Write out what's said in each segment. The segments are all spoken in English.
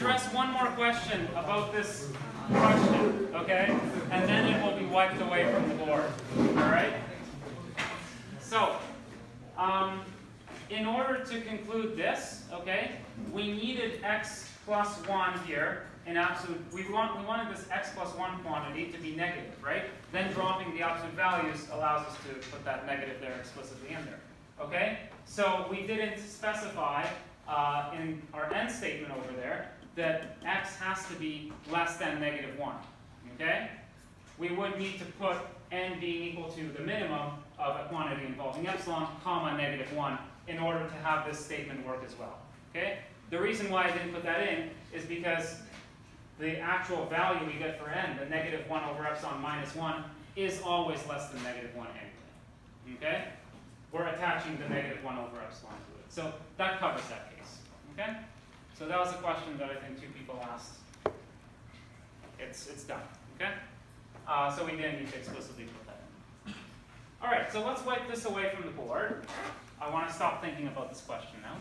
address one more question about this question, okay? And then it will be wiped away from the board, all right? So, in order to conclude this, okay, we needed x plus 1 here in absolute. We wanted this x plus 1 quantity to be negative, right? Then dropping the absolute values allows us to put that negative there explicitly in there, okay? So we didn't specify in our end statement over there that x has to be less than negative 1, okay? We would need to put n being equal to the minimum of a quantity involving epsilon, comma, negative 1, in order to have this statement work as well, okay? The reason why I didn't put that in is because the actual value we get for n, the negative 1 over epsilon minus 1, is always less than negative 1 anyway, okay? We're attaching the negative 1 over epsilon to it. So that covers that case, okay? So that was a question that I think 2 people asked. It's done, okay? So we didn't need to explicitly put that in. All right, so let's wipe this away from the board. I want to stop thinking about this question now.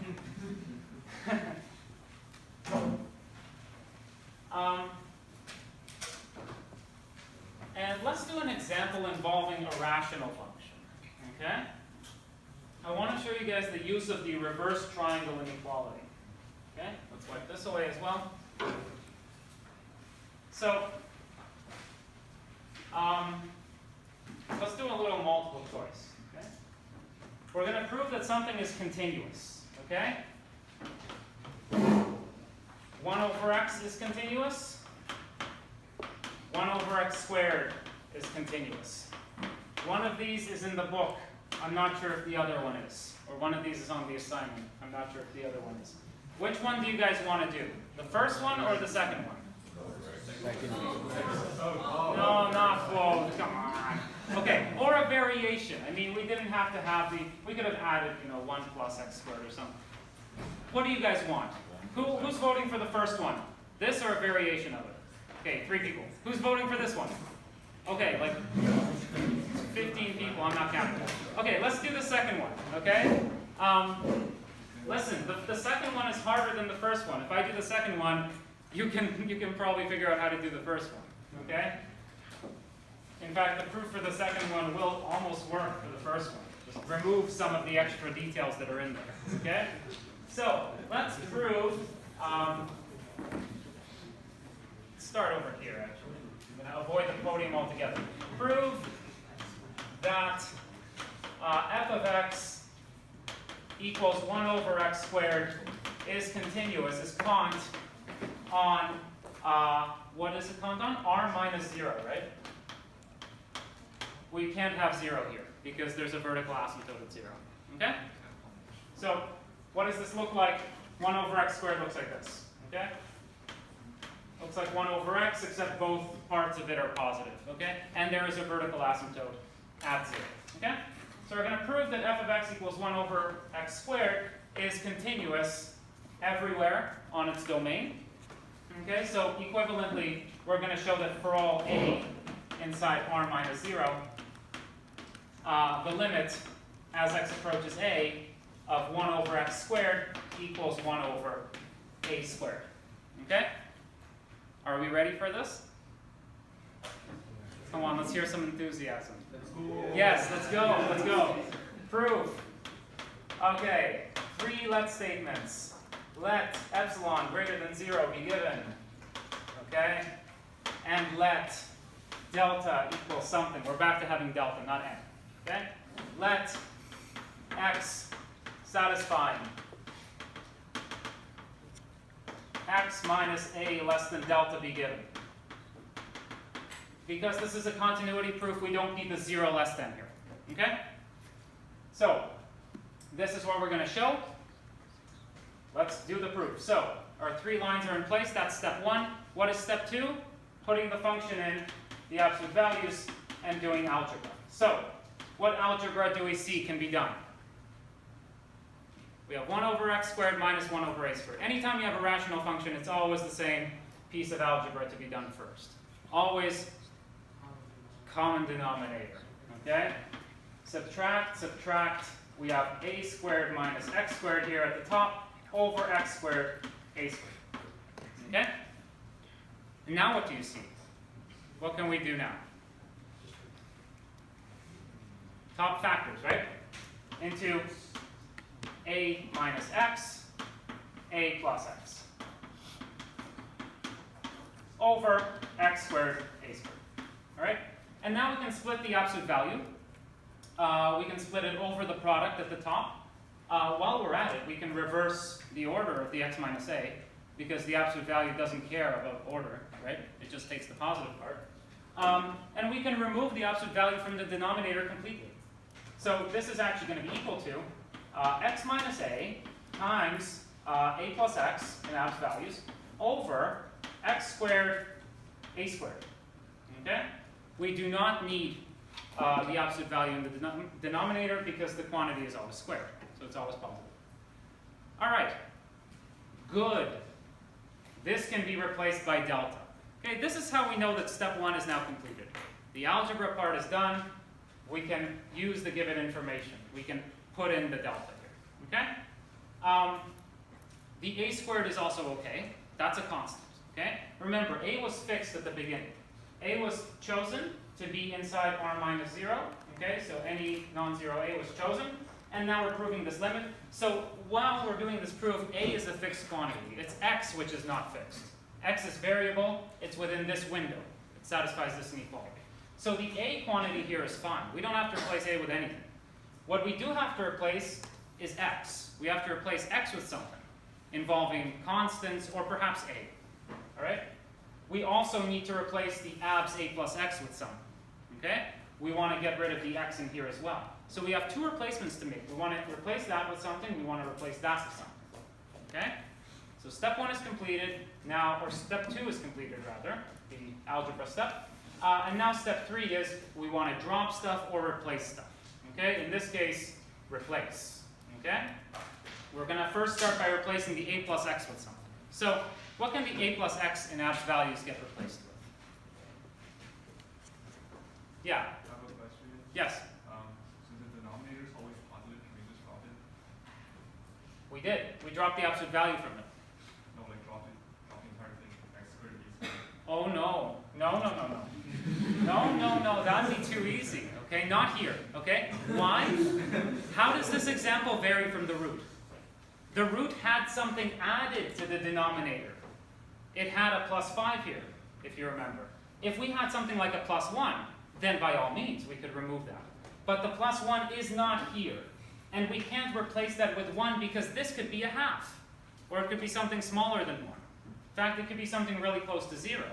And let's do an example involving a rational function, okay? I want to show you guys the use of the reverse triangle inequality. Okay, let's wipe this away as well. So, let's do a little multiple choice. Okay? We're going to prove that something is continuous. Okay? 1 over x is continuous. 1 over x squared is continuous. One of these is in the book. I'm not sure if the other one is. Or one of these is on the assignment. I'm not sure if the other one is. Which one do you guys want to do? The first one or the second one? No, not both. Come on. Okay, or a variation. I mean, we didn't have to have the, we could have added, 1 plus x squared or something. What do you guys want? Who's voting for the first one? This or a variation of it? Okay, 3 people. Who's voting for this one? Okay, like 15 people, I'm not counting that. Okay, let's do the second one, okay? Listen, the second one is harder than the first one. If I do the second one, you can probably figure out how to do the first one, okay? In fact, the proof for the second one will almost work for the first one. Just remove some of the extra details that are in there, okay? So, let's prove, start over here actually. I'm going to avoid the podium altogether. Prove that f of x equals 1 over x squared is continuous, is cont on, what is it cont on? R minus 0, right? We can't have 0 here because there's a vertical asymptote at 0, okay? So, what does this look like? 1 over x squared looks like this, okay? Looks like 1 over x, except both parts of it are positive, okay? And there is a vertical asymptote at 0, okay? So we're going to prove that f of x equals 1 over x squared is continuous everywhere on its domain, okay? So equivalently, we're going to show that for all a inside r minus 0, the limit as x approaches a of 1 over x squared equals 1 over a squared, okay? Are we ready for this? Come on, let's hear some enthusiasm. Yes, let's go, let's go. Proof. Okay, 3 let statements. Let epsilon greater than 0 be given, okay? And let delta equal something. We're back to having delta, not n, okay? Let x satisfying x minus a less than delta be given. Because this is a continuity proof, we don't need the 0 less than here, okay? So, this is what we're going to show. Let's do the proof. So, our 3 lines are in place, that's step 1. What is step 2? Putting the function in, the absolute values, and doing algebra. So, what algebra do we see can be done? We have 1 over x squared minus 1 over a squared. Anytime you have a rational function, it's always the same piece of algebra to be done first. Always common denominator, okay? Subtract, subtract. We have a squared minus x squared here at the top over x squared a squared, okay? And now what do you see? What can we do now? Top factors, right? Into a minus x, a plus x, over x squared, a squared. All right? And now we can split the absolute value. We can split it over the product at the top. While we're at it, we can reverse the order of the x minus a, because the absolute value doesn't care about order, right? It just takes the positive part. And we can remove the absolute value from the denominator completely. So this is actually going to be equal to x minus a times a plus x in absolute values over x squared, a squared. Okay? We do not need the absolute value in the denominator because the quantity is always squared. So it's always positive. All right. Good. This can be replaced by delta. Okay, this is how we know that step 1 is now completed. The algebra part is done. We can use the given information. We can put in the delta here. Okay? The a squared is also okay. That's a constant. Okay? Remember, a was fixed at the beginning. A was chosen to be inside r minus 0. Okay, so any non-zero a was chosen. And now we're proving this limit. So while we're doing this proof, a is a fixed quantity. It's x which is not fixed. X is variable. It's within this window. It satisfies this inequality. So the a quantity here is fine. We don't have to replace a with anything. What we do have to replace is x. We have to replace x with something involving constants or perhaps a. All right? We also need to replace the abs a plus x with something. Okay? We want to get rid of the x in here as well. So we have two replacements to make. We want to replace that with something. We want to replace that with something. Okay? So step 1 is completed. Now, or step 2 is completed rather, the algebra step. And now step 3 is we want to drop stuff or replace stuff. Okay? In this case, replace. Okay? We're going to first start by replacing the a plus x with something. So what can the a plus x in abs values get replaced with? Yeah? I have a question. Yes? Since the denominator is always positive, can we just drop it? We did. We dropped the absolute value from it. No, like drop the entire thing, x squared, b squared. Oh no. No, that'd be too easy. Okay, not here. Okay? Why? How does this example vary from the root? The root had something added to the denominator. It had a plus 5 here, if you remember. If we had something like a plus 1, then by all means we could remove that. But the plus 1 is not here. And we can't replace that with 1 because this could be a half. Or it could be something smaller than 1. In fact, it could be something really close to 0,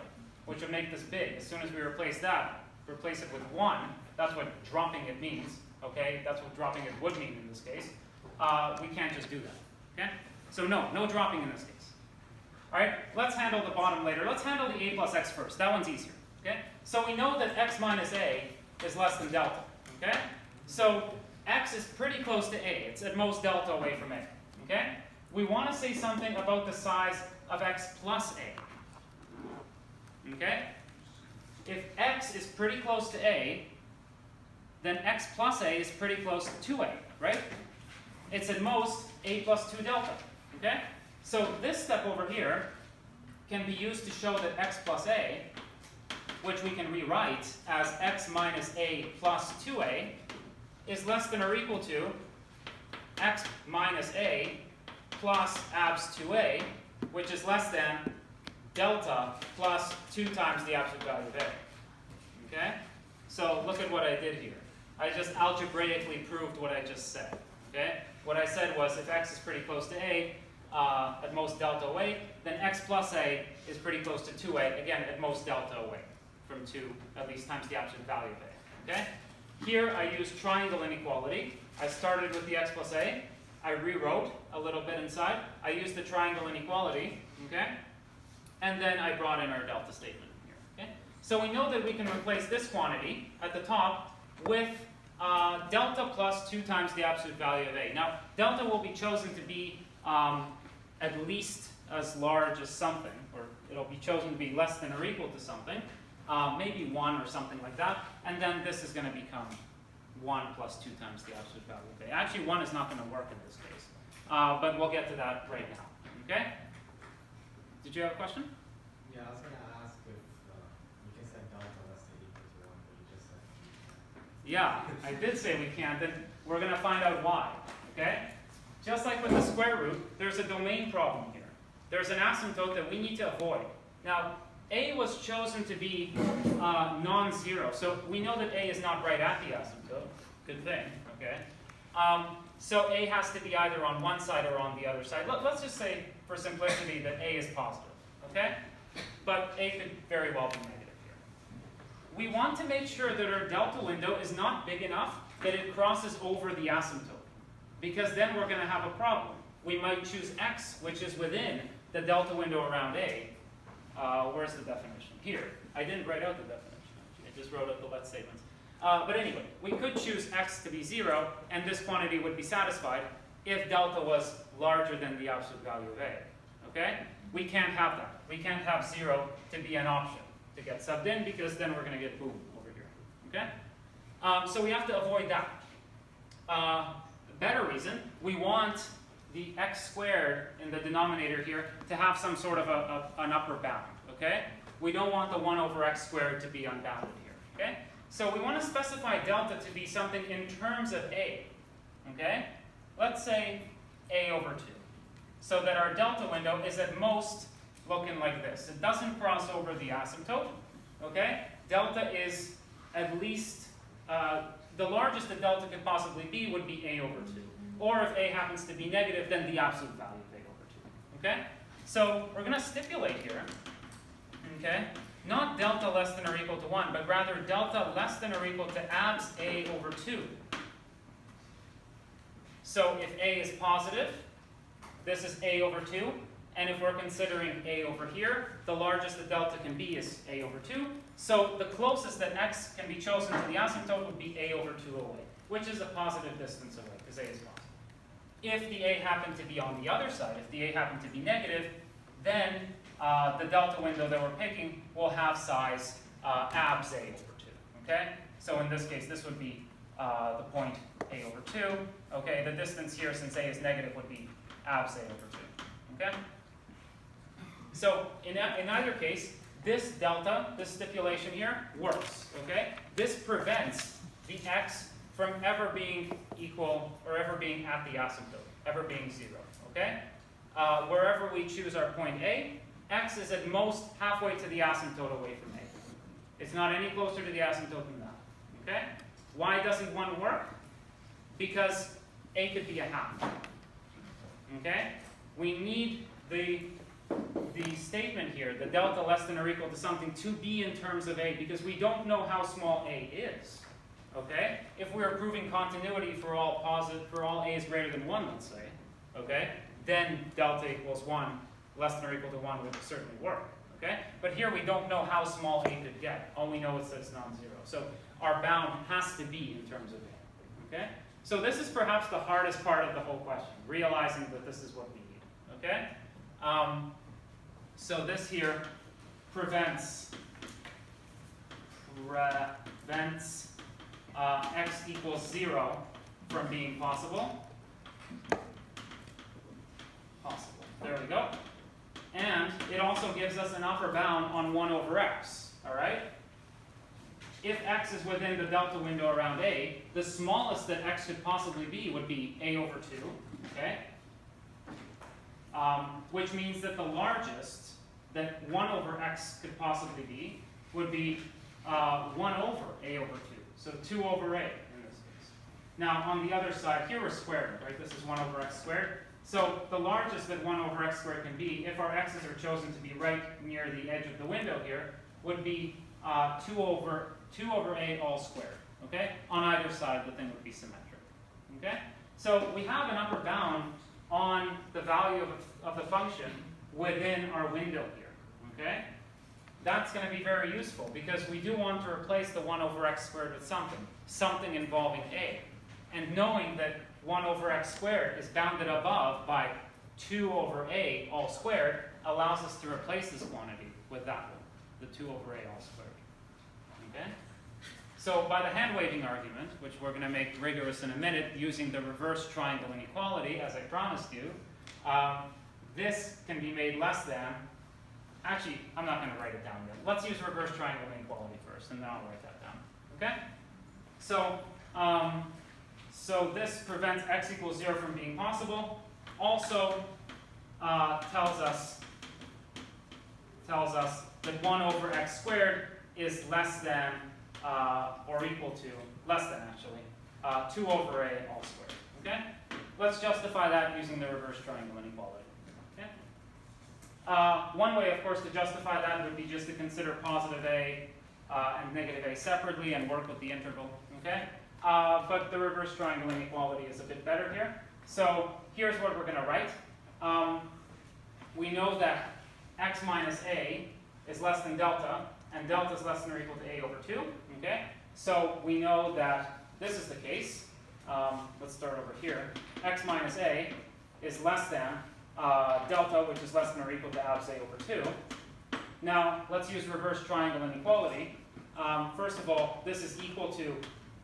which would make this big. As soon as we replace that, replace it with 1, that's what dropping it means. Okay? That's what dropping it would mean in this case. We can't just do that. Okay? So no dropping in this case. All right, let's handle the bottom later. Let's handle the a plus x first. That one's easier. Okay? So we know that x minus a is less than delta. Okay? So x is pretty close to a. It's at most delta away from a. Okay? We want to say something about the size of x plus a. Okay? If x is pretty close to a, then x plus a is pretty close to a, right? It's at most a plus 2 delta. Okay? So this step over here can be used to show that x plus a, which we can rewrite as x minus a plus 2a, is less than or equal to x minus a plus abs 2a, which is less than delta plus 2 times the absolute value of a. Okay? So look at what I did here. I just algebraically proved what I just said. Okay? What I said was if x is pretty close to a, at most delta away, then x plus a is pretty close to 2a, again, at most delta away from 2, at least times the absolute value of a. Okay? Here I used triangle inequality. I started with the x plus a. I rewrote a little bit inside. I used the triangle inequality. Okay? And then I brought in our delta statement here. Okay? So we know that we can replace this quantity at the top with delta plus 2 times the absolute value of a. Now, delta will be chosen to be at least as large as something, or it'll be chosen to be less than or equal to something, maybe 1 or something like that, and then this is going to become 1 plus 2 times the absolute value of a. Actually, 1 is not going to work in this case, but we'll get to that right now. Okay? Did you have a question? Yeah, I was going to ask if you can set delta less than or equal to 1, but you just said you Yeah, I did say we can't, then we're going to find out why, okay? Just like with the square root, there's a domain problem here. There's an asymptote that we need to avoid. Now, A was chosen to be non-zero, so we know that A is not right at the asymptote. Good thing, okay? So A has to be either on one side or on the other side. Let's just say, for simplicity, that A is positive, okay? But A could very well be negative here. We want to make sure that our delta window is not big enough that it crosses over the asymptote, because then we're going to have a problem. We might choose X, which is within the delta window around A. Where's the definition? Here. I didn't write out the definition, actually. I just wrote out the let statements. But anyway, we could choose X to be 0, and this quantity would be satisfied if delta was larger than the absolute value of A. Okay? We can't have that. We can't have 0 to be an option to get subbed in, because then we're going to get boom over here. Okay? So we have to avoid that. Better reason, we want the x squared in the denominator here to have some sort of an upper bound, okay? We don't want the 1 over x squared to be unbounded here, okay? So we want to specify delta to be something in terms of A, okay? Let's say A over 2, so that our delta window is at most looking like this. It doesn't cross over the asymptote, okay? Delta is at least, the largest that delta could possibly be would be A over 2. Or if A happens to be negative, then the absolute value of A over 2. Okay? So we're going to stipulate here, okay, not delta less than or equal to 1, but rather delta less than or equal to abs A over 2. So if A is positive, this is A over 2. And if we're considering A over here, the largest the delta can be is A over 2. So the closest that x can be chosen to the asymptote would be A over 2 away, which is a positive distance away, because A is positive. If the A happened to be on the other side, if the A happened to be negative, then the delta window that we're picking will have size abs A over 2. Okay? So in this case, this would be the point A over 2. Okay? The distance here, since A is negative, would be abs A over 2. Okay? So in either case, this delta, this stipulation here, works. Okay? This prevents the x from ever being equal or ever being at the asymptote, ever being 0. Okay? Wherever we choose our point A, x is at most halfway to the asymptote away from A. It's not any closer to the asymptote than that. Okay? Why doesn't 1 work? Because A could be a half. Okay? We need the statement here, the delta less than or equal to something, to be in terms of A, because we don't know how small A is. Okay? If we were proving continuity for all A is greater than 1, let's say, okay, then delta equals 1, less than or equal to 1 would certainly work. Okay? But here we don't know how small A could get. All we know is that it's non-zero. So our bound has to be in terms of A. Okay? So this is perhaps the hardest part of the whole question, realizing that this is what we need. Okay? So this here prevents x equals 0 from being possible. There we go. And it also gives us an upper bound on 1 over x. All right? If x is within the delta window around A, the smallest that x could possibly be would be A over 2. Okay? Which means that the largest that 1 over x could possibly be would be 1 over A over 2. So 2 over A in this case. Now on the other side, here we're squaring, right? This is 1 over x squared. So the largest that 1 over x squared can be, if our x's are chosen to be right near the edge of the window here, would be 2 over A all squared. Okay? On either side, the thing would be symmetric. Okay? So we have an upper bound on the value of the function within our window here. Okay? That's going to be very useful because we do want to replace the 1 over x squared with something involving A. And knowing that 1 over x squared is bounded above by 2 over A all squared allows us to replace this quantity with that one, the 2 over A all squared. Okay? So by the hand-waving argument, which we're going to make rigorous in a minute using the reverse triangle inequality, as I promised you, this can be made less than Actually, I'm not going to write it down yet. Let's use reverse triangle inequality first, and then I'll write that down. Okay? So this prevents x equals 0 from being possible. Also tells us that 1 over x squared is less than or equal to, less than actually, 2 over a all squared. Okay? Let's justify that using the reverse triangle inequality. Okay? One way, of course, to justify that would be just to consider positive a and negative a separately and work with the interval. Okay? But the reverse triangle inequality is a bit better here. So here's what we're going to write. We know that x minus a is less than delta, and delta is less than or equal to a over 2. Okay? So we know that this is the case. Let's start over here. X minus a is less than delta, which is less than or equal to abs a over 2. Now, let's use reverse triangle inequality. First of all, this is equal to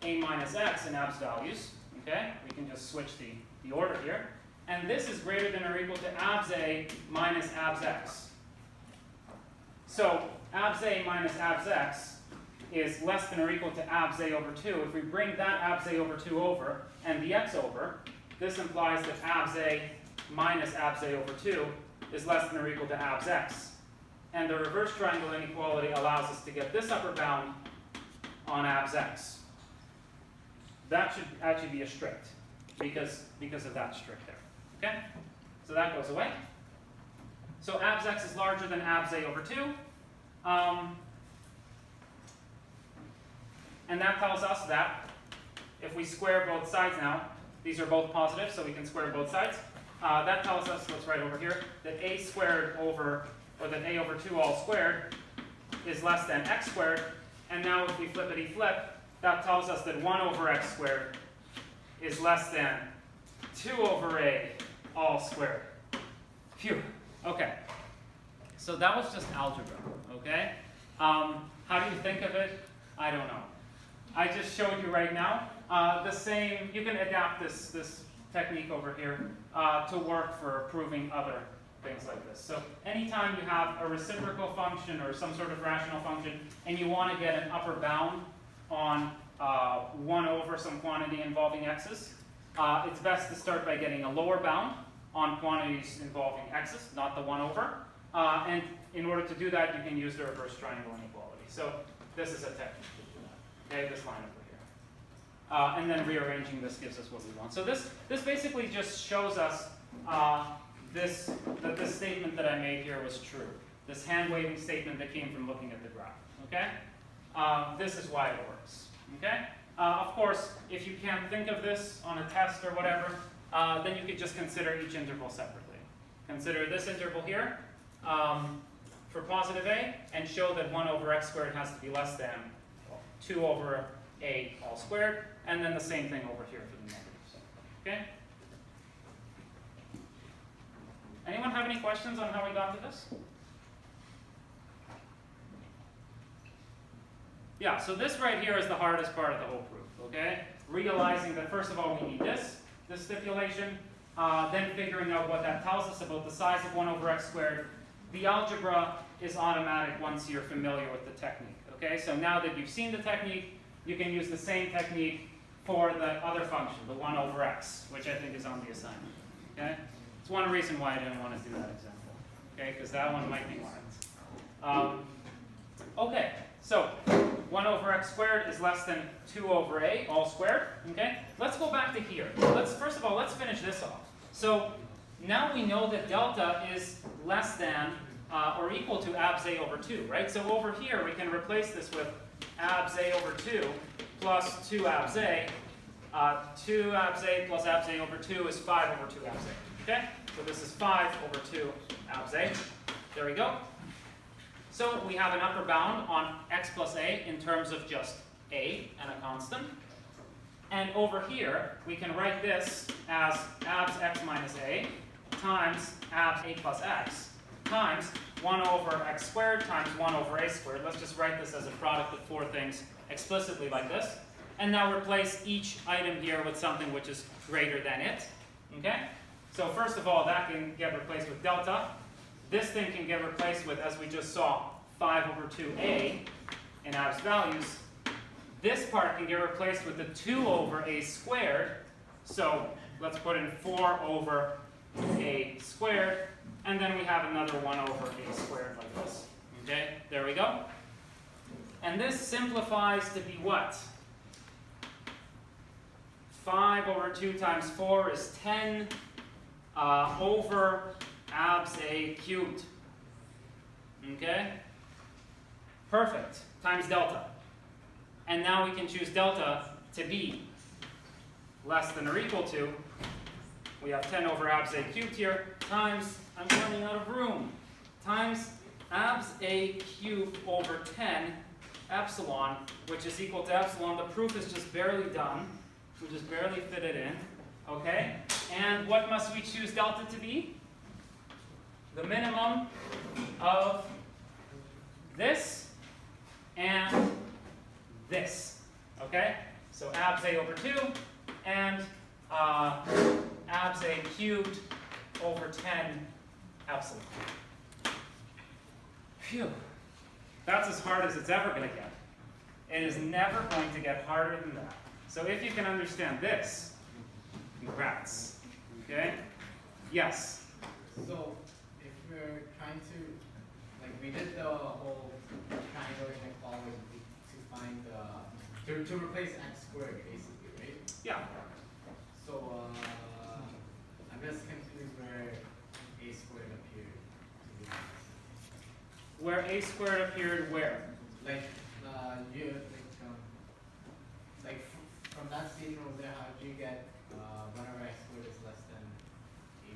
a minus x in abs values. Okay? We can just switch the order here. And this is greater than or equal to abs a minus abs x. So abs a minus abs x is less than or equal to abs a over 2. If we bring that abs a over 2 over and the x over, this implies that abs a minus abs a over 2 is less than or equal to abs x. And the reverse triangle inequality allows us to get this upper bound on abs x. That should actually be a strict because of that strict there. Okay? So that goes away. So abs x is larger than abs a over 2. And that tells us that if we square both sides now, these are both positive, so we can square both sides. That tells us, let's write over here, that a squared over, or that a over 2 all squared is less than x squared. And now if we flippity flip, that tells us that 1 over x squared is less than 2 over a all squared. Phew. Okay. So that was just algebra, okay? How do you think of it? I don't know. I just showed you right now. The same, you can adapt this technique over here to work for proving other things like this. So anytime you have a reciprocal function or some sort of rational function and you want to get an upper bound on 1 over some quantity involving x's, it's best to start by getting a lower bound on quantities involving x's, not the 1 over. And in order to do that, you can use the reverse triangle inequality. So this is a technique to do that. Okay, this line over here. And then rearranging this gives us what we want. So this basically just shows us that this statement that I made here was true. This hand-waving statement that came from looking at the graph. Okay? This is why it works. Okay? Of course, if you can't think of this on a test or whatever, then you could just consider each interval separately. Consider this interval here for positive a, and show that 1 over x squared has to be less than 2 over a all squared, and then the same thing over here for the negatives. Okay? Anyone have any questions on how we got to this? Yeah, so this right here is the hardest part of the whole proof, okay? Realizing that first of all we need this stipulation, then figuring out what that tells us about the size of 1 over x squared. The algebra is automatic once you're familiar with the technique, okay? So now that you've seen the technique, you can use the same technique for the other function, the 1 over x, which I think is on the assignment, okay? It's one reason why I didn't want to do that example, okay? Because that one might be marked. Okay, so 1 over x squared is less than 2 over a, all squared, okay? Let's go back to here. First of all, let's finish this off. So now we know that delta is less than or equal to abs a over 2, right? So over here we can replace this with abs a over 2 plus 2 abs a. 2 abs a plus abs a over 2 is 5 over 2 abs a, okay? So this is 5 over 2 abs a. There we go. So we have an upper bound on x plus a in terms of just a and a constant. And over here, we can write this as abs x minus a times abs a plus x times 1 over x squared times 1 over a squared. Let's just write this as a product of 4 things explicitly like this. And now replace each item here with something which is greater than it. Okay? So first of all, that can get replaced with delta. this thing can get replaced with, as we just saw, 5 over 2a in abs values. This part can get replaced with the 2 over a squared. So let's put in 4 over a squared, and then we have another 1 over a squared like this. Okay, there we go. And this simplifies to be what? 5 over 2 times 4 is 10 over abs a cubed. Okay? Perfect. Times delta. And now we can choose delta to be less than or equal to, we have 10 over abs a cubed here, times, I'm running out of room, times abs a cubed over 10 epsilon, which is equal to epsilon. The proof is just barely done. We just barely fit it in. Okay? And what must we choose delta to be? The minimum of this and this. Okay? So abs a over 2 and abs a cubed over 10 epsilon. Phew. That's as hard as it's ever going to get. It is never going to get harder than that. So if you can understand this, congrats. Okay? Yes? So, if we're trying to, like, we did the whole triangle inequality to find to replace x squared, basically, right? Yeah. So, I'm just confused where a squared appeared. Where a squared appeared where? Like, from that statement over there, how do you get 1 over x squared is less than a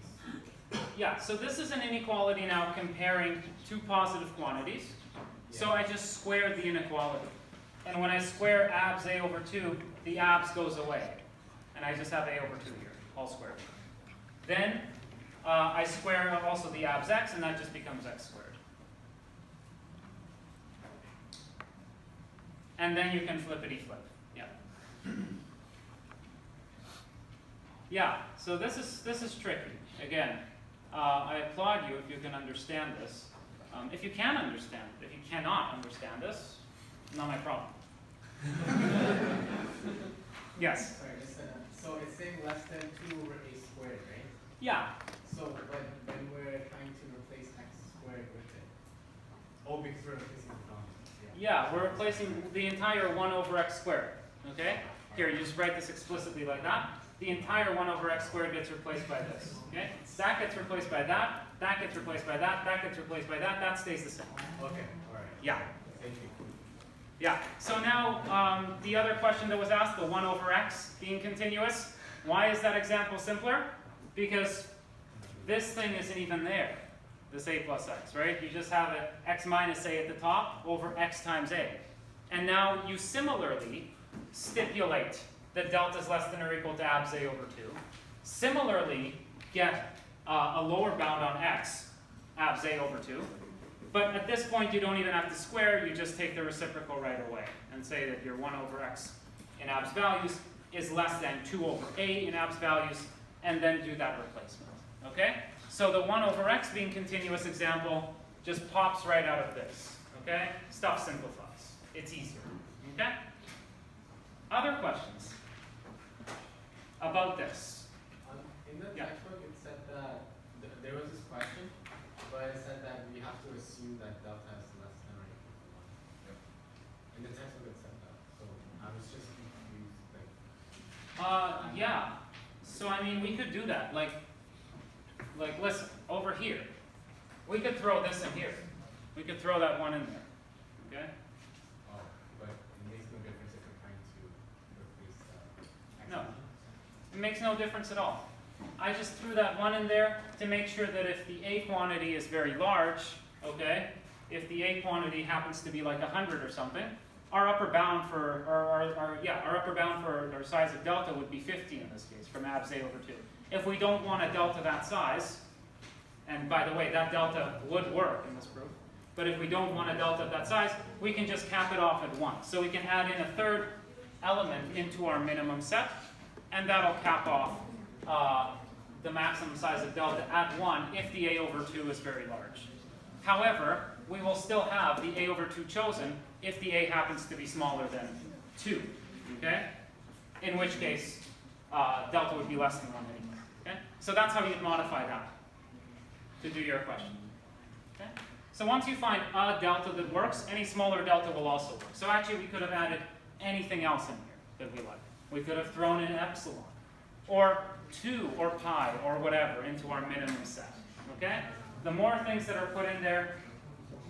squared? Yeah, so this is an inequality now comparing two positive quantities. So I just squared the inequality. And when I square abs a over 2, the abs goes away. And I just have a over 2 here, all squared. Then I square also the abs x, and that just becomes x squared. And then you can flippity flip. Yeah. Yeah, so this is tricky. Again, I applaud you if you can understand this. If you can understand it. If you cannot understand this, not my problem. Yes? Sorry, so it's saying less than 2 over a squared, right? Yeah. So when we're trying to replace x squared with it. Oh, because we're replacing the dom. Yeah, we're replacing the entire 1 over x squared. Okay? Here, you just write this explicitly like that. The entire 1 over x squared gets replaced by this. Okay? That gets replaced by that. That gets replaced by that. That gets replaced by that. That stays the same. Okay, alright. Yeah. Thank you. Yeah. So now the other question that was asked, the 1 over x being continuous. Why is that example simpler? Because this thing isn't even there. This a plus x, right? You just have it x minus a at the top over x times a. And now you similarly stipulate that delta is less than or equal to abs a over 2. Similarly, get a lower bound on x, abs a over 2. But at this point, you don't even have to square. You just take the reciprocal right away and say that your 1 over x in abs values is less than 2 over a in abs values, and then do that replacement. Okay? So the 1 over x being continuous example just pops right out of this. Okay? Stuff simplifies. It's easier. Okay? Other questions about this? In the Yeah. textbook, it said that there was this question, but it said that we have to assume that delta is less than or equal to 1. In the textbook, it said that. So I was just confused. Yeah. So I mean, we could do that. Like listen, over here, we could throw this in here. We could throw that 1 in there. Okay? Oh, but it makes no difference if we're trying to replace x. No. It makes no difference at all. I just threw that 1 in there to make sure that if the a quantity is very large, okay, if the a quantity happens to be like 100 or something, our upper bound for our size of delta would be 50 in this case, from abs a over 2. If we don't want a delta that size, and by the way, that delta would work in this proof, but if we don't want a delta of that size, we can just cap it off at 1. So we can add in a third element into our minimum set, and that'll cap off the maximum size of delta at 1 if the a over 2 is very large. However, we will still have the a over 2 chosen if the a happens to be smaller than 2, okay? In which case, delta would be less than 1 anyway, okay? So that's how you'd modify that to do your question, okay? So once you find a delta that works, any smaller delta will also work. So actually, we could have added anything else in here that we like. We could have thrown in epsilon, or 2, or pi, or whatever into our minimum set, okay? The more things that are put in there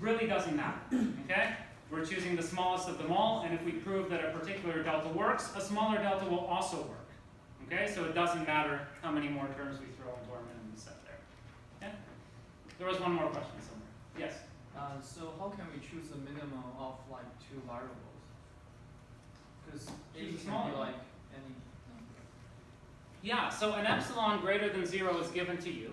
really doesn't matter, okay? We're choosing the smallest of them all, and if we prove that a particular delta works, a smaller delta will also work, okay? So it doesn't matter how many more terms we throw into our minimum set there, okay? There was one more question somewhere. Yes? So how can we choose the minimum of like 2 variables? Because a Choose a can smaller be one. like any number. Yeah, so an epsilon greater than 0 is given to you.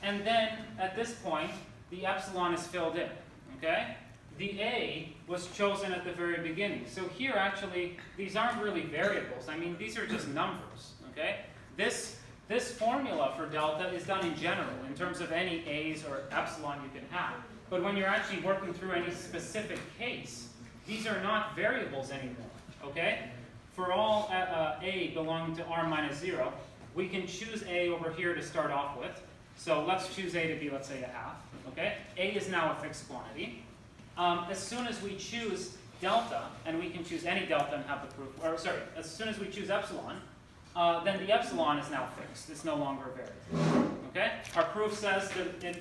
And then, at this point, the epsilon is filled in, okay? The a was chosen at the very beginning. So here, actually, these aren't really variables. I mean, these are just numbers, okay? This formula for delta is done in general, in terms of any a's or epsilon you can have. But when you're actually working through any specific case, these are not variables anymore, okay? For all a belonging to r minus 0, we can choose a over here to start off with. So let's choose a to be, let's say, a half, okay? A is now a fixed quantity. As soon as we choose delta, and we can choose any delta and have the proof, or sorry, as soon as we choose epsilon, then the epsilon is now fixed. It's no longer a variable, okay? Our proof says that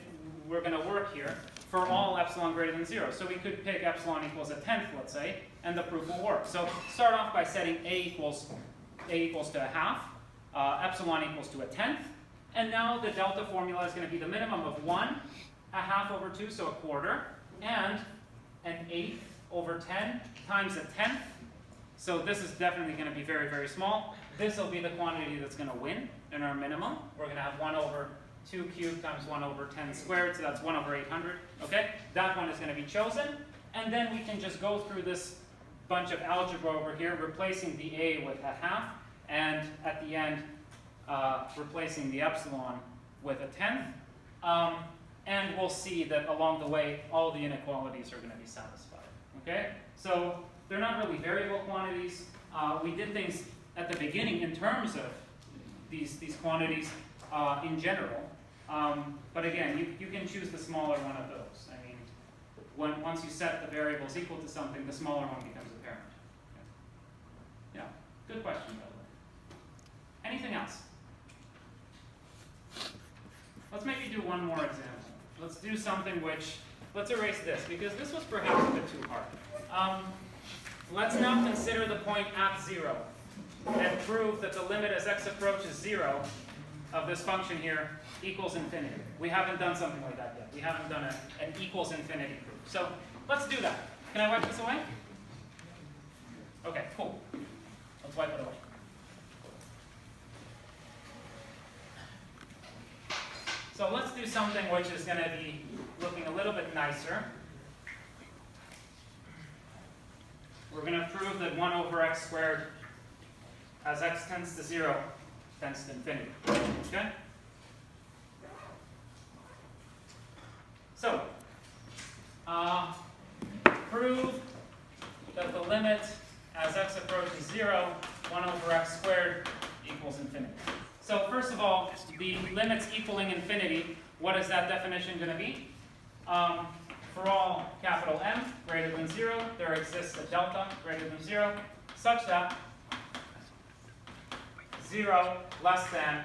we're going to work here for all epsilon greater than 0. So we could pick epsilon equals a tenth, let's say, and the proof will work. So start off by setting a equals to a half, epsilon equals to a tenth, and now the delta formula is going to be the minimum of 1, a half over 2, so a quarter, and an eighth over 10 times a tenth. So this is definitely going to be very, very small. This will be the quantity that's going to win in our minimum. We're going to have 1 over 2 cubed times 1 over 10 squared, so that's 1 over 800, okay? That one is going to be chosen, and then we can just go through this bunch of algebra over here, replacing the a with a half, and at the end, replacing the epsilon with a tenth, and we'll see that along the way, all the inequalities are going to be satisfied, okay? So they're not really variable quantities. We did things at the beginning in terms of these quantities in general. But again, you can choose the smaller one of those. I mean, once you set the variables equal to something, the smaller one becomes apparent. Yeah, good question, by the way. Anything else? Let's maybe do one more example. Let's do something which, let's erase this, because this was perhaps a bit too hard. Let's now consider the point at 0 and prove that the limit as x approaches 0 of this function here equals infinity. We haven't done something like that yet. We haven't done an equals infinity proof. So let's do that. Can I wipe this away? Okay, cool. Let's wipe it away. So let's do something which is going to be looking a little bit nicer. We're going to prove that 1 over x squared as x tends to 0 tends to infinity. Okay? So, prove that the limit as x approaches 0, 1 over x squared equals infinity. So first of all, the limits equaling infinity, what is that definition going to be? For all capital M greater than 0, there exists a delta greater than 0, such that 0 less than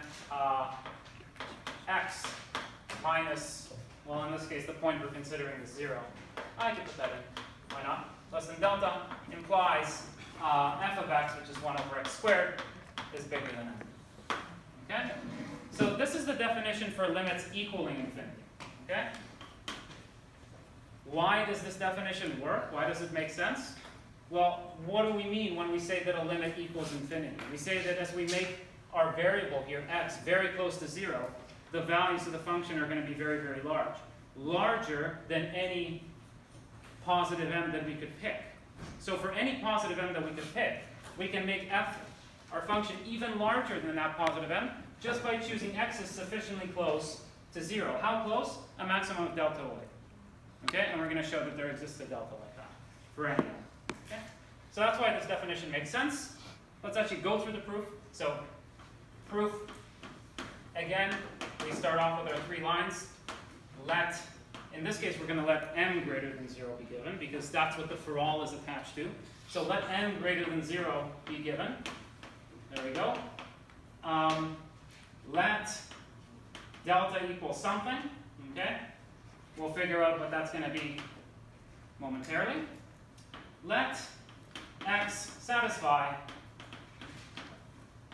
x minus, well, in this case, the point we're considering is 0. I could put that in. Why not? Less than delta implies f of x, which is 1 over x squared, is bigger than m. Okay? So this is the definition for limits equaling infinity. Okay? Why does this definition work? Why does it make sense? Well, what do we mean when we say that a limit equals infinity? We say that as we make our variable here, x, very close to 0, the values of the function are going to be very, very large. Larger than any positive m that we could pick. So for any positive m that we could pick, we can make f, our function, even larger than that positive m, just by choosing x is sufficiently close to 0. How close? A maximum of delta away. Okay, and we're going to show that there exists a delta like that for any n. Okay, so that's why this definition makes sense. Let's actually go through the proof. So, proof, again, we start off with our 3 lines. In this case, we're going to let m greater than 0 be given, because that's what the for all is attached to. So let m greater than 0 be given. There we go. Let delta equal something. Okay? We'll figure out what that's going to be momentarily. Let x satisfy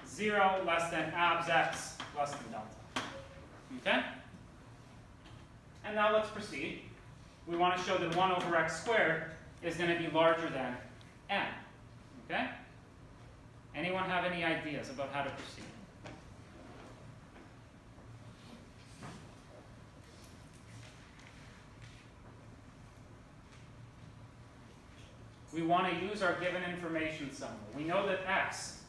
0 less than abs x less than delta. Okay? And now let's proceed. We want to show that 1 over x squared is going to be larger than n. Okay? Anyone have any ideas about how to proceed? We want to use our given information somewhere. We know that x,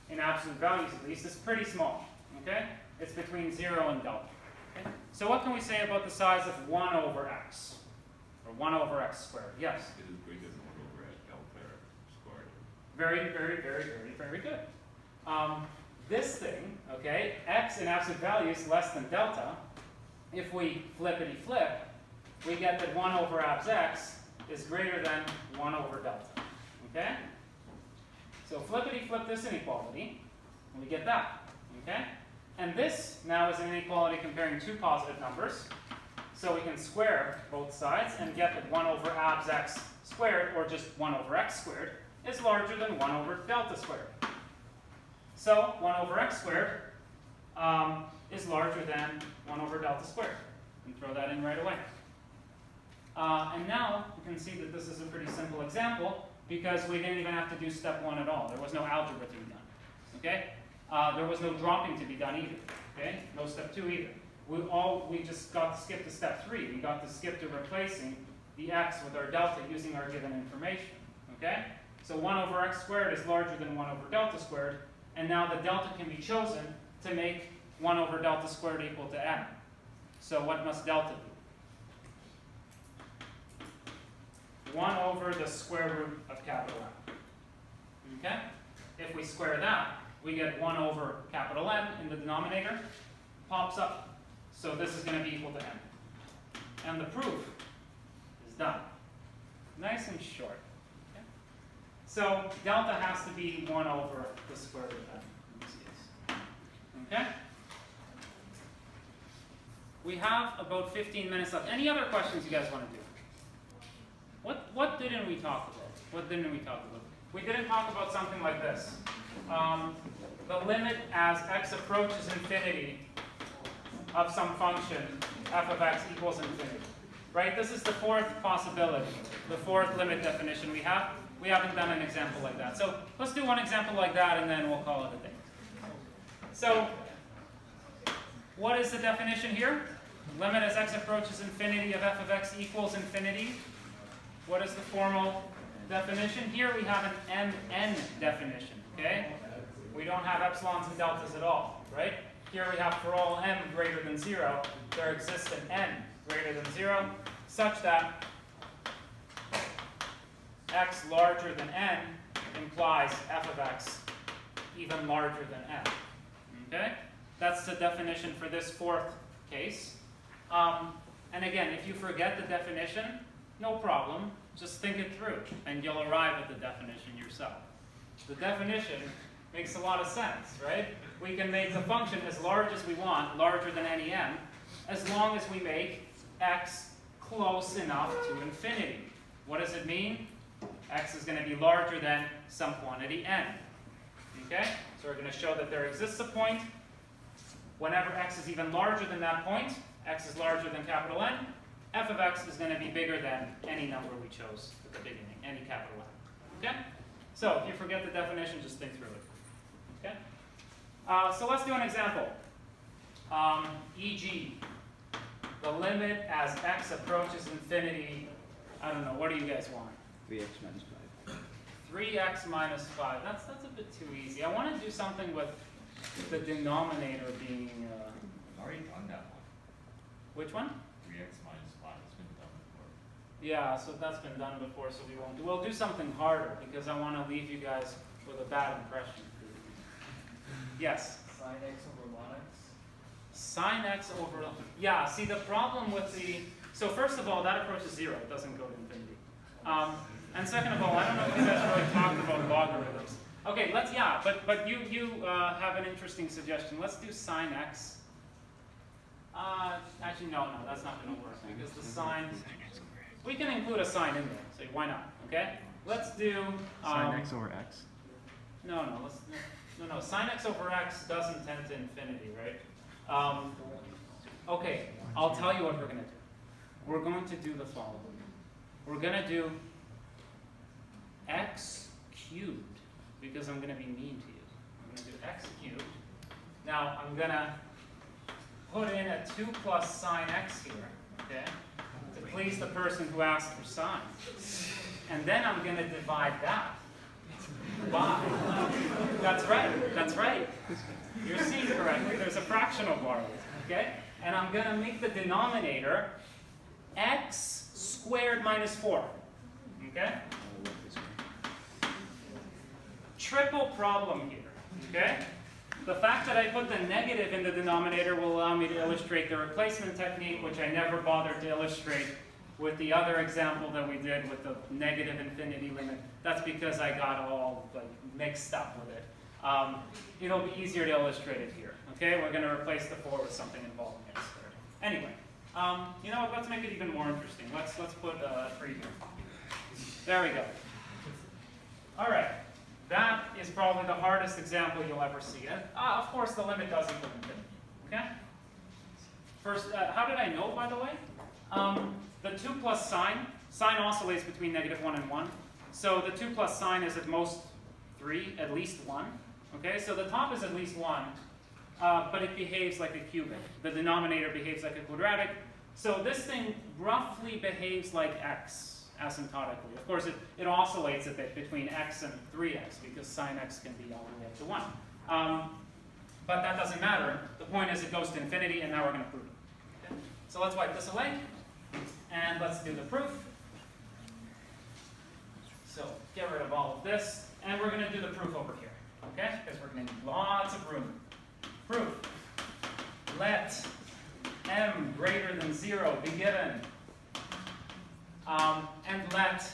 in absolute values at least, is pretty small. Okay? It's between 0 and delta. Okay? So what can we say about the size of 1 over x? Or 1 over x squared? Yes? It is greater than 1 over delta squared. Very, very, very, very, very good. This thing, okay, x in absolute values less than delta, if we flippity flip, we get that 1 over abs x is greater than 1 over delta. Okay? So flippity flip this inequality, and we get that. Okay? And this now is an inequality comparing 2 positive numbers. So we can square both sides and get that 1 over abs x squared, or just 1 over x squared, is larger than 1 over delta squared. So 1 over x squared is larger than 1 over delta squared. You can throw that in right away. And now you can see that this is a pretty simple example because we didn't even have to do step 1 at all. There was no algebra to be done. Okay? There was no dropping to be done either. Okay? No step 2 either. We just got to skip to step 3. We got to skip to replacing the x with our delta using our given information. Okay? So 1 over x squared is larger than 1 over delta squared, and now the delta can be chosen to make 1 over delta squared equal to m. So what must delta be? 1 over the square root of capital M. Okay? If we square that, we get 1 over capital M in the denominator, pops up. So this is going to be equal to M. And the proof is done. Nice and short. Okay? So delta has to be 1 over the square root of M in this case. Okay? We have about 15 minutes left. Any other questions you guys want to do? What didn't we talk about? What didn't we talk about? We didn't talk about something like this. The limit as x approaches infinity of some function, f of x equals infinity. Right? This is the 4th possibility, the 4th limit definition we have. We haven't done an example like that. So let's do one example like that and then we'll call it a day. So what is the definition here? Limit as x approaches infinity of f of x equals infinity. What is the formal definition? Here we have an mn definition, okay? We don't have epsilons and deltas at all, right? Here we have for all m greater than 0, there exists an n greater than 0, such that x larger than n implies f of x even larger than n. Okay? That's the definition for this 4th case. And again, if you forget the definition, no problem. Just think it through, and you'll arrive at the definition yourself. The definition makes a lot of sense, right? We can make the function as large as we want, larger than any m, as long as we make x close enough to infinity. What does it mean? X is going to be larger than some quantity n. Okay? So we're going to show that there exists a point. Whenever x is even larger than that point, x is larger than capital N, f of x is going to be bigger than any number we chose at the beginning, any capital N. Okay? So if you forget the definition, just think through it. Okay? So let's do an example. E.g., the limit as x approaches infinity, I don't know, what do you guys want? 3x minus 5. 3x minus 5. That's a bit too easy. I want to do something with the denominator being, I've already done that one. which one? 3x minus 5, it's been done before. Yeah, so that's been done before, so we won't do. We'll do something harder because I want to leave you guys with a bad impression. Yes? Sin x over mod x. Sin x over, yeah, see the problem with the, so first of all, that approaches 0, it doesn't go to infinity. And second of all, I don't know if you guys really talked about logarithms. Okay, let's, yeah, but you have an interesting suggestion. Let's do sin x. Actually, no, that's not going to work because the sine, we can include a sine in there, so why not, okay? Let's do, Sin x over x. no, sin x over x doesn't tend to infinity, right? Okay, I'll tell you what we're going to do. We're going to do the following. We're going to do x cubed, because I'm going to be mean to you. I'm going to do x cubed. Now, I'm going to put in a 2 plus sine x here, okay, to please the person who asked for sine. And then I'm going to divide that by, that's right. You're seeing correctly, there's a fractional bar, okay? And I'm going to make the denominator x squared minus 4, okay? Triple problem here, okay? The fact that I put the negative in the denominator will allow me to illustrate the replacement technique, which I never bothered to illustrate with the other example that we did with the negative infinity limit. That's because I got all like mixed up with it. It'll be easier to illustrate it here. Okay, we're going to replace the 4 with something involving x squared. Anyway, you know what? Let's make it even more interesting. Let's put 3 here. There we go. All right. That is probably the hardest example you'll ever see. And of course, the limit does equal infinity. Okay? First, how did I know, by the way? The 2 plus sine oscillates between -1 and 1. So the 2 plus sine is at most 3, at least 1. Okay, so the top is at least 1, but it behaves like a cubic. The denominator behaves like a quadratic. So this thing roughly behaves like x. Asymptotically. Of course, it oscillates a bit between x and 3x because sine x can be all the way up to 1. But that doesn't matter. The point is it goes to infinity, and now we're going to prove it. Okay? So let's wipe this away, and let's do the proof. So get rid of all of this, and we're going to do the proof over here, okay? Because we're going to need lots of room. Proof. Let m greater than 0 be given. And let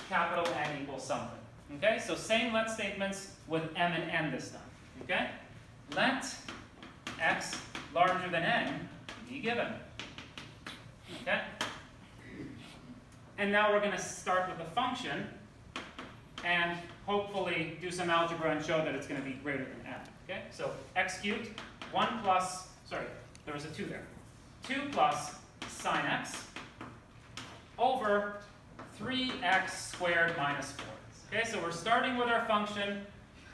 capital N equal something. Okay, so same let statements with m and n this time. Okay, let x larger than n be given. Okay, and now we're going to start with a function and hopefully do some algebra and show that it's going to be greater than n. Okay, so x cubed, 1 plus, sorry, there was a 2 there. 2 plus sine x over 3x squared minus 4. Okay, so we're starting with our function,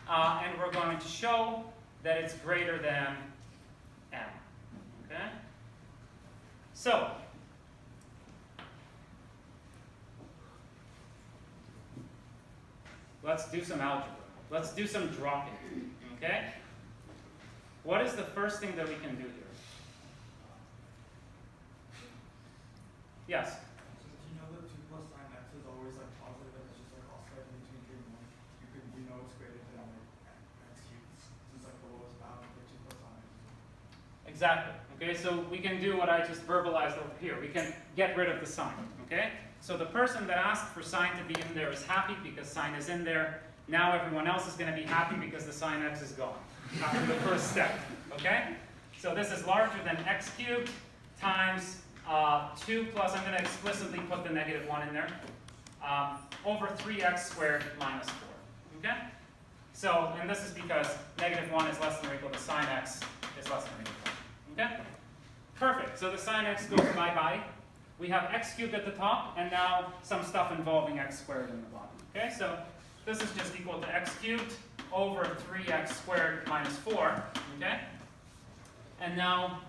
and we're going to show that it's greater than m. Okay? So, let's do some algebra. Let's do some dropping. Okay? What is the first thing that we can do here? Yes? So do you know that 2 plus sine x is always like positive and it's just like oscillating between 3 and 1? You know it's greater than like x cubed. It's like the lowest bound for 2 plus sine x. Exactly. Okay, so we can do what I just verbalized over here. We can get rid of the sign. Okay? So the person that asked for sine to be in there is happy because sine is in there. Now everyone else is going to be happy because the sine x is gone after the first step. Okay? So this is larger than x cubed times 2 plus, I'm going to explicitly put the -1 in there, over 3x squared minus 4. Okay? So, and this is because -1 is less than or equal to sine x is less than or equal to 1. Okay? Perfect. So the sine x goes bye-bye. We have x cubed at the top, and now some stuff involving x squared in the bottom. Okay? So this is just equal to x cubed over 3x squared minus 4. Okay? And now,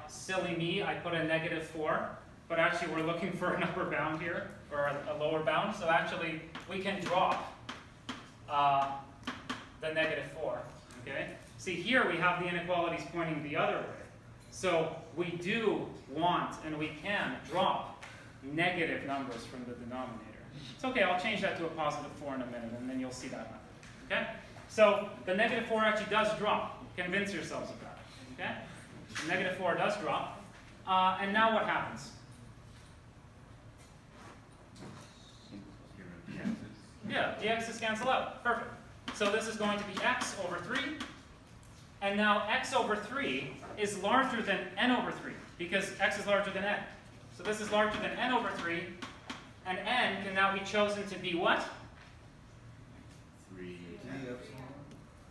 silly me, I put a -4, but actually we're looking for an upper bound here, or a lower bound, so actually we can drop the -4, okay? See, here we have the inequalities pointing the other way. So we do want, and we can, drop negative numbers from the denominator. It's okay, I'll change that to a positive 4 in a minute, and then you'll see that happen. Okay? So the negative 4 actually does drop. Convince yourselves of that. Okay? The negative 4 does drop. And now what happens? Yeah, the x's cancel out. Perfect. So this is going to be x over 3. And now x over 3 is larger than n over 3, because x is larger than n. So this is larger than n over 3, and n can now be chosen to be what?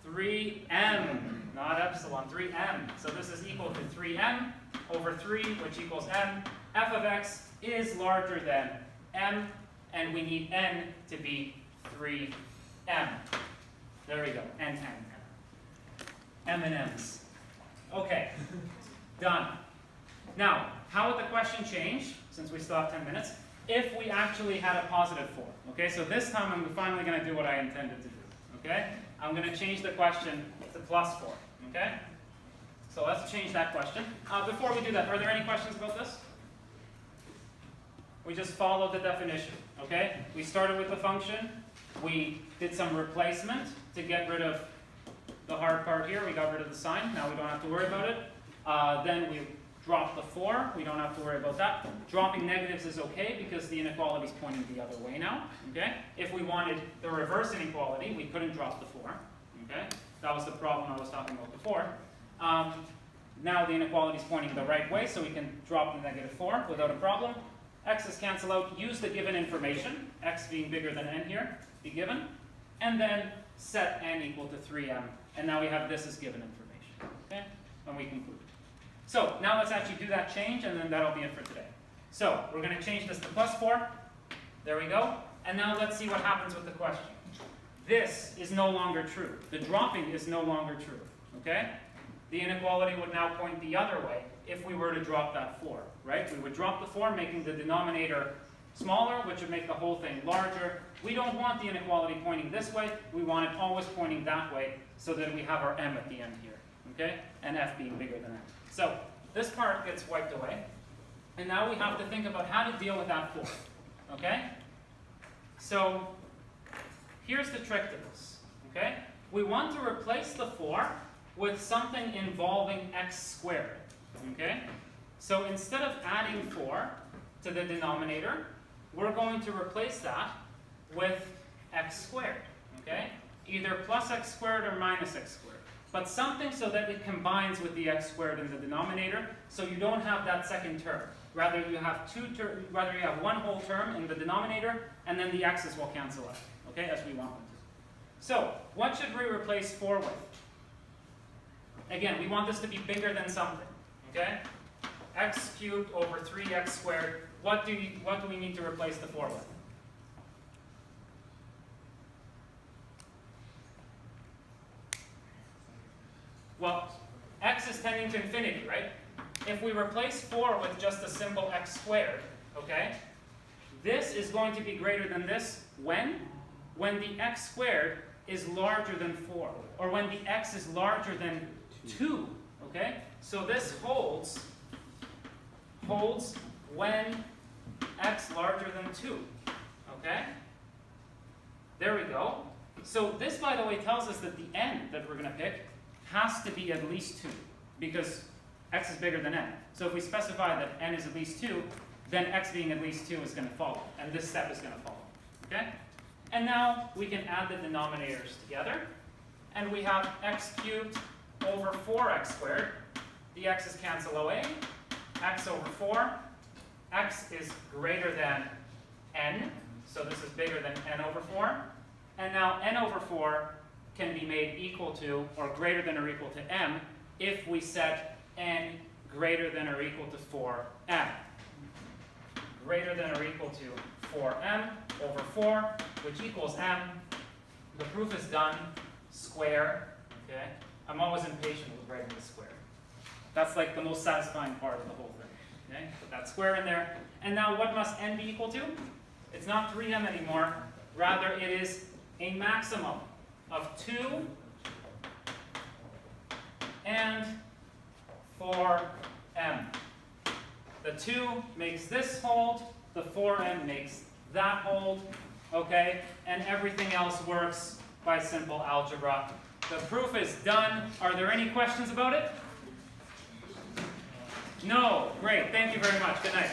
3m, not epsilon, 3m. So this is equal to 3m over 3, which equals m. F of x is larger than m, and we need n to be 3m. There we go, n. M&M's. Okay, done. Now, how would the question change, since we still have 10 minutes, if we actually had a positive 4? Okay, so this time I'm finally going to do what I intended to do. Okay, I'm going to change the question to plus 4. Okay, so let's change that question. Before we do that, are there any questions about this? We just followed the definition. Okay, we started with the function. We did some replacement to get rid of the hard part here. We got rid of the sign. Now we don't have to worry about it. Then we drop the 4. We don't have to worry about that. Dropping negatives is okay because the inequality is pointing the other way now. Okay. If we wanted the reverse inequality, we couldn't drop the 4. Okay. That was the problem I was talking about before. Now the inequality is pointing the right way, so we can drop the negative 4 without a problem. X's cancel out. Use the given information. X being bigger than n here, be given, and then set n equal to 3m. And now we have this as given information. Okay? And we conclude. So now let's actually do that change, and then that'll be it for today. So we're going to change this to plus 4. There we go. And now let's see what happens with the question. This is no longer true. The dropping is no longer true. Okay? The inequality would now point the other way if we were to drop that 4. Right? We would drop the 4, making the denominator smaller, which would make the whole thing larger. We don't want the inequality pointing this way. We want it always pointing that way so that we have our m at the end here. Okay? And f being bigger than n. So this part gets wiped away. And now we have to think about how to deal with that 4. Okay? So here's the trick to this. Okay? We want to replace the 4 with something involving x squared. Okay? So instead of adding 4 to the denominator, we're going to replace that with x squared. Okay? Either plus x squared or minus x squared. But something so that it combines with the x squared in the denominator, so you don't have that second term. Rather you have one whole term in the denominator, and then the x's will cancel out, okay, as we want them to. So, what should we replace 4 with? Again, we want this to be bigger than something, okay? X cubed over 3x squared. What do we need to replace the 4 with? Well, x is tending to infinity, right? If we replace 4 with just a simple x squared, okay, this is going to be greater than this when? When the x squared is larger than 4, or when the x is larger than 2, okay? So this holds when x larger than 2, okay? There we go. So this, by the way, tells us that the n that we're going to pick has to be at least 2, because x is bigger than n. So if we specify that n is at least 2, then x being at least 2 is going to follow, and this step is going to follow. Okay? And now we can add the denominators together, and we have x cubed over 4x squared. The x's cancel away. X over 4. X is greater than n, so this is bigger than n over 4. And now n over 4 can be made equal to, or greater than or equal to m, if we set n greater than or equal to 4m. Greater than or equal to 4m over 4, which equals m. The proof is done. Square. Okay? I'm always impatient with writing the square. That's like the most satisfying part of the whole thing. Okay? Put that square in there. And now what must n be equal to? It's not 3m anymore. Rather, it is a maximum of 2 and for m. The 2 makes this hold, the 4m makes that hold, okay? And everything else works by simple algebra. The proof is done. Are there any questions about it? No. Great. Thank you very much. Good night.